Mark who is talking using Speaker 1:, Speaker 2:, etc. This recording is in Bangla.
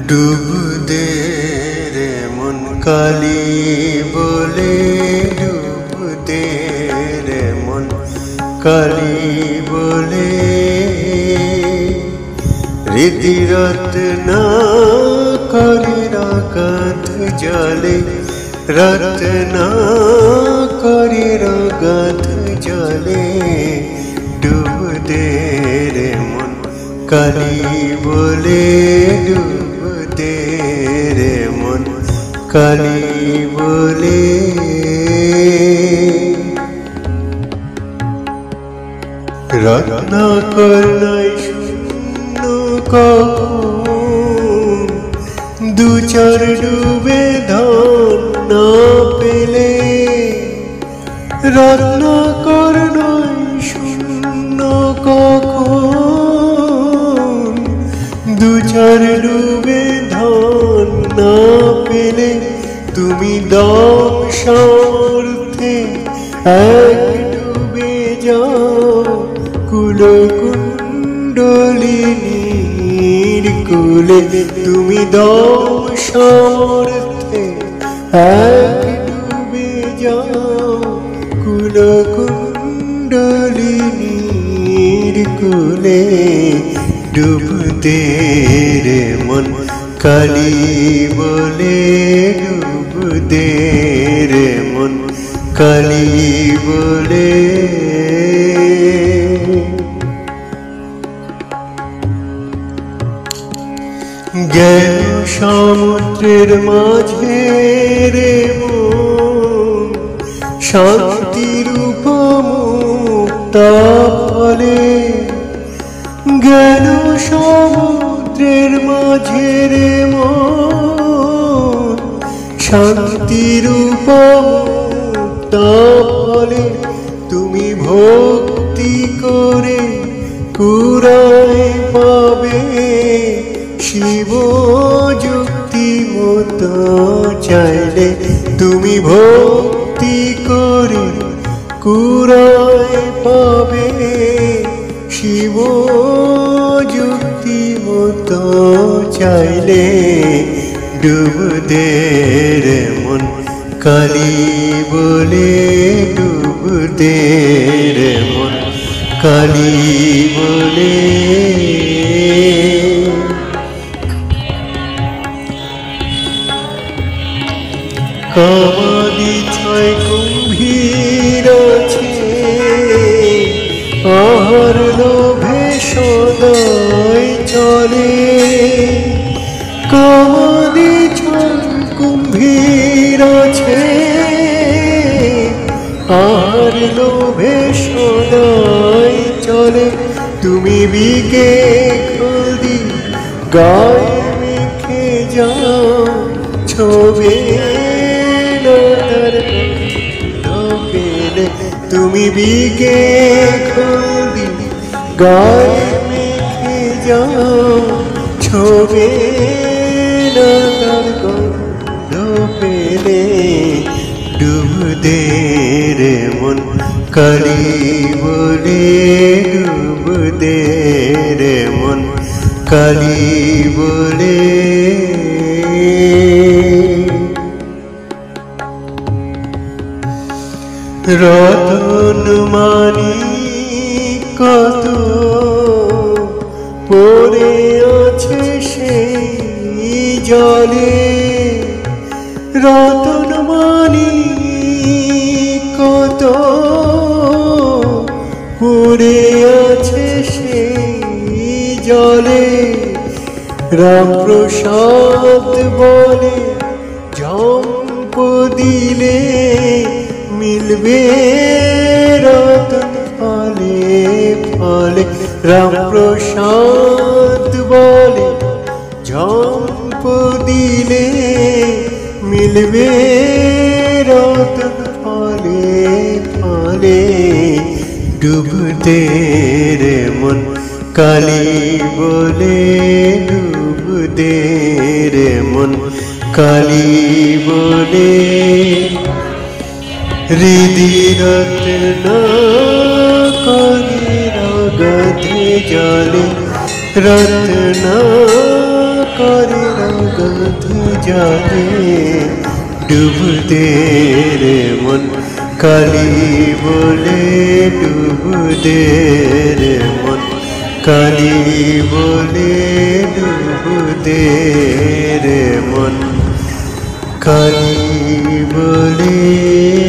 Speaker 1: ডুব দে রে মন কালি বলে, ডুব দে রে মন কালি বলে। হৃদি রত্না করে রাগাত জলে, রত্না করে রাগাত জলে। ডুব দে রে মন কালি বলে, ডুব দে রে মন কালি বলে। রত্নাকর নাই শূন্য কখন, দু চার ডুবে ধন না পেলে। রত্নাকর নাই শূন্য কখন, দু চার ডুবে ধন না পেলে। তুমি দম সামর্থ্যে এক ডুবে যাও, কুল কুণ্ডলিনীর কুলে। তুমি দম সামর্থ্যে এক ডুবে যাও, কুল কুণ্ডলিনীর কুলে। ডুব দে রে মন কালি বলে, ডুব দে রে মন কালি বলে। জ্ঞান সমুদ্রের মাঝে রে মন, শান্তির উপমুক্তা ফলে। জ্ঞান সমুদ্রের মাঝে রে মন, শান্তির উপমুক্তা ফলে। তুমি ভক্তি করে কুড়ায় পাবে, শিব যুক্তি মতো চাইলে। তুমি ভক্তি করে কুড়ায় পাবে, শিব যুক্তি মতো চাইলে। ডুব দে রে মন কালি বলে, ডুব দে রে মন কালি বলে। কামাদি ছয় কুম্ভীর আছে, আহার লোভে সদাই চলে। কামাদি ছয় কুম্ভীর আছে, আহার লোভে সদাই চলে। তুমি বিকে খদি গায়ে মেখে যাও, ছবে তুমি বিকে খদি গায়ে মেখে যাও, ছবে না তার গন্ধ পেলে। ডুব দে রে মন কালি বলে, ডুব দে রে মন কালি বলে। রতন মানি কত পড়ে আছে সেই জলে। রতন মানি কত পড়ে আছে সেই জলে। রামপ্রসাদ বলে ঝম্প দিলে, মিলবে রতন ফলে ফলে। রামপ্রসাদ বলে ঝম্প দিলে, মিলবে রতন ফলে ফলে। ডুব দে রে মন কালি বলে, ডুব দে রে মন কালি বলে। হৃদি রত্না করে রাগাত জলে, রত্না করে গন্ধ জানে ডুব দে রে মন কালি বলে ডুব দে রে মন কালি বলে ডুব দে রে মন কালি বলে